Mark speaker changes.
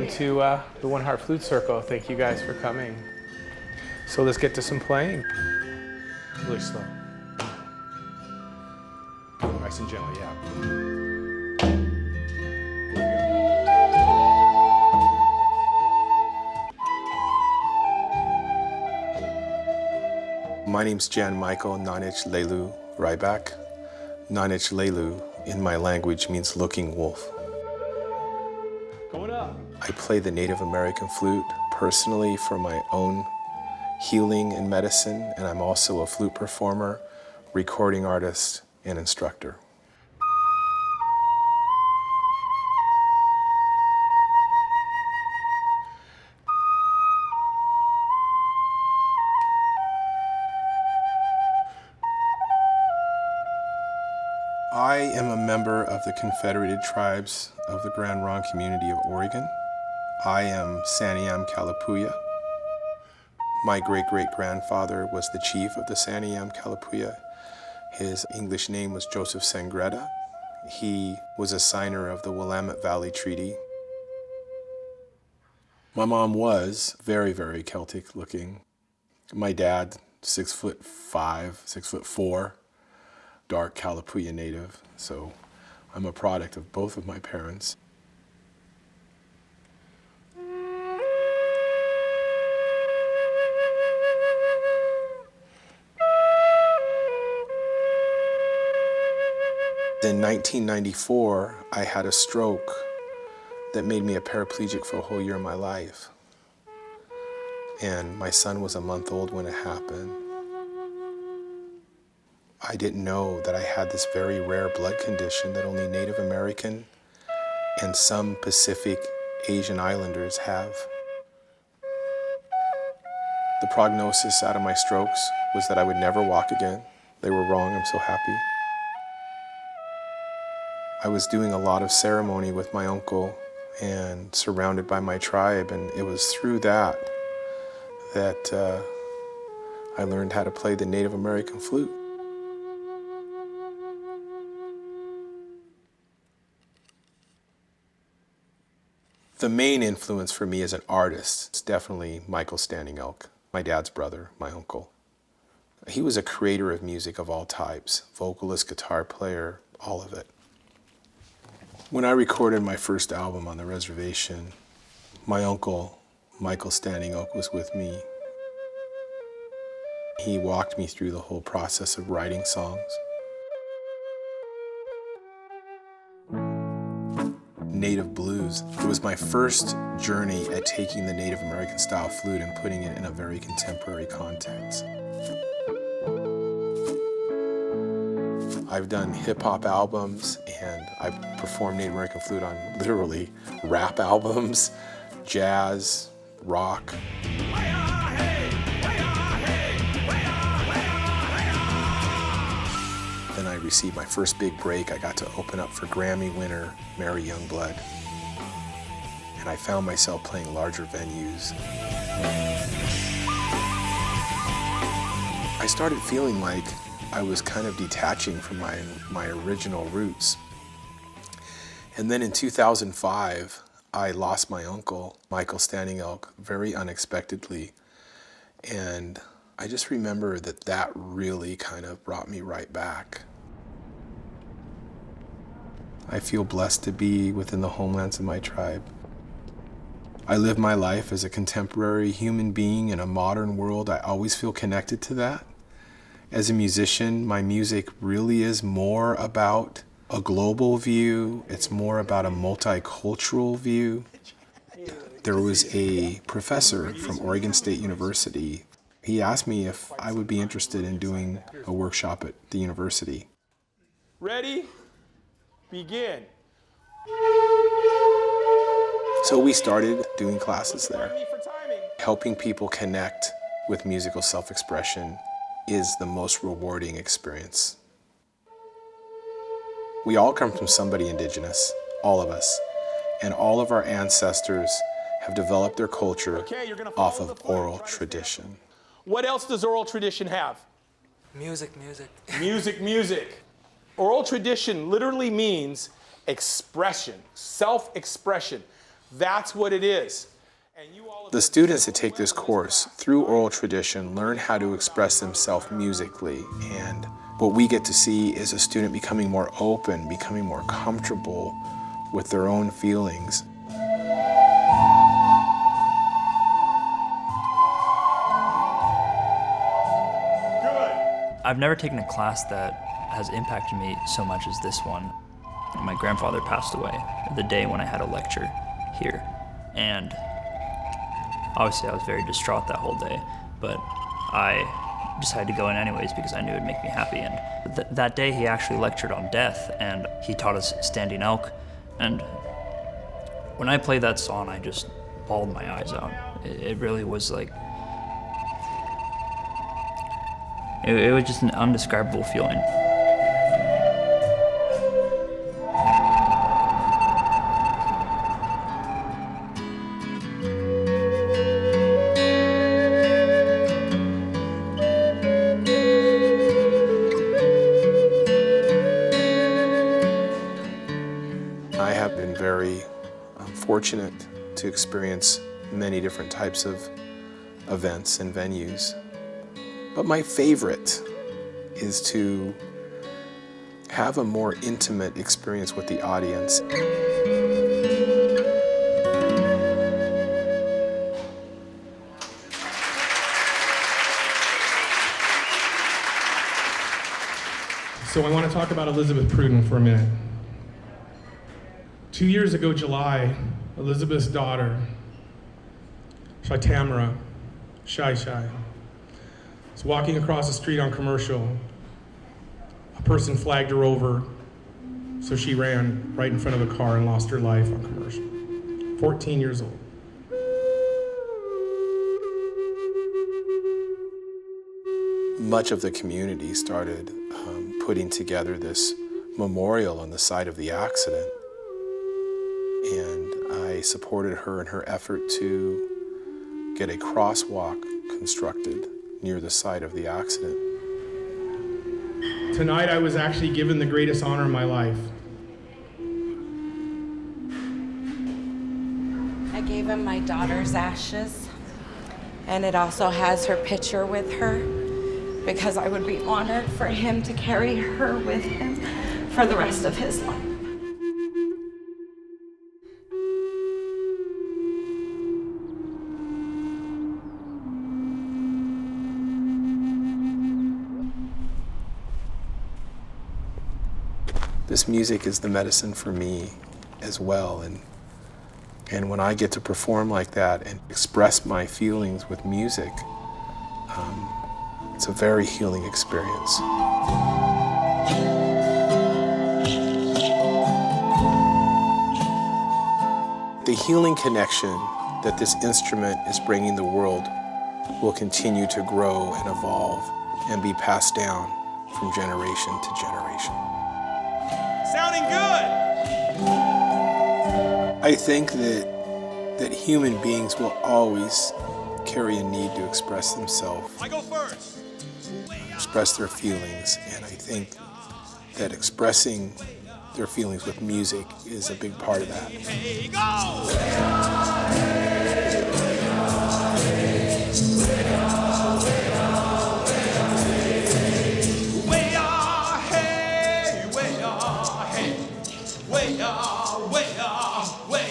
Speaker 1: welcome to the One Heart Flute Circle. Thank you guys for coming. So let's get to some playing. Really slow. Nice and gentle, yeah. My name's Jan Michael Nanich Lelu Ryback. Nanich Lelu in my language means looking wolf.
Speaker 2: Going up.
Speaker 1: I play the Native American flute personally for my own healing and medicine, and I'm also a flute performer, recording artist, and instructor. I am a member of the Confederated Tribes of the Grand Ronde Community of Oregon. I am Santiam Kalapuya. My great-great-grandfather was the chief of the Santiam Kalapuya. His English name was Joseph Sangretta. He was a signer of the Willamette Valley Treaty. My mom was very, very Celtic looking. My dad, 6'5", 6'4", dark Kalapuya native, so I'm a product of both of my parents. In 1994, I had a stroke that made me a paraplegic for a whole year of my life. And my son was a month old when it happened. I didn't know that I had this very rare blood condition that only Native American and some Pacific Asian Islanders have. The prognosis out of my strokes was that I would never walk again. They were wrong, I'm so happy. I was doing a lot of ceremony with my uncle and surrounded by my tribe, and it was through that I learned how to play the Native American flute. The main influence for me as an artist is definitely Michael Standing Elk, my dad's brother, my uncle. He was a creator of music of all types, vocalist, guitar player, all of it. When I recorded my first album on the reservation, my uncle, Michael Standing Oak, was with me. He walked me through the whole process of writing songs. Native blues. It was my first journey at taking the Native American style flute and putting it in a very contemporary context. I've done hip-hop albums, and I've performed Native American flute on literally rap albums, jazz, rock. Then I received my first big break. I got to open up for Grammy winner Mary Youngblood, and I found myself playing larger venues. I started feeling like I was kind of detaching from my original roots. And then in 2005, I lost my uncle, Michael Standing Elk, very unexpectedly. And I just remember that really kind of brought me right back. I feel blessed to be within the homelands of my tribe. I live my life as a contemporary human being in a modern world. I always feel connected to that. As a musician, my music really is more about a global view. It's more about a multicultural view. There was a professor from Oregon State University. He asked me if I would be interested in doing a workshop at the university.
Speaker 2: Ready? Begin.
Speaker 1: So we started doing classes there. Helping people connect with musical self-expression is the most rewarding experience. We all come from somebody indigenous, all of us, and all of our ancestors have developed their culture off of oral tradition.
Speaker 2: What else does oral tradition have?
Speaker 3: Music.
Speaker 2: Music. Oral tradition literally means expression, self-expression. That's what it is.
Speaker 1: The students that take this course through oral tradition learn how to express themselves musically, and what we get to see is a student becoming more open, becoming more comfortable with their own feelings.
Speaker 3: I've never taken a class that has impacted me so much as this one. My grandfather passed away the day when I had a lecture here, and obviously I was very distraught that whole day, but I decided to go in anyways because I knew it would make me happy. And that day he actually lectured on death, and he taught us Standing Elk, and when I played that song I just bawled my eyes out. It really was like, it was just an undescribable feeling.
Speaker 1: I have been very fortunate to experience many different types of events and venues. But my favorite is to have a more intimate experience with the audience.
Speaker 4: So I want to talk about Elizabeth Pruden for a minute. 2 years ago, July, Elizabeth's daughter, Tamara, Shy, was walking across the street on Commercial. A person flagged her over, so she ran right in front of a car and lost her life on Commercial. 14 years old.
Speaker 1: Much of the community started putting together this memorial on the site of the accident, and I supported her in her effort to get a crosswalk constructed near the site of the accident.
Speaker 4: Tonight I was actually given the greatest honor in my life.
Speaker 5: I gave him my daughter's ashes, and it also has her picture with her, because I would be honored for him to carry her with him for the rest of his life.
Speaker 1: This music is the medicine for me as well, and when I get to perform like that and express my feelings with music, it's a very healing experience. The healing connection that this instrument is bringing the world will continue to grow and evolve and be passed down from generation to generation.
Speaker 2: Sounding good!
Speaker 1: I think that human beings will always carry a need to express themselves.
Speaker 2: I go first.
Speaker 1: Express their feelings, and I think that expressing their feelings with music is a big part of that.
Speaker 2: Hey, go! Way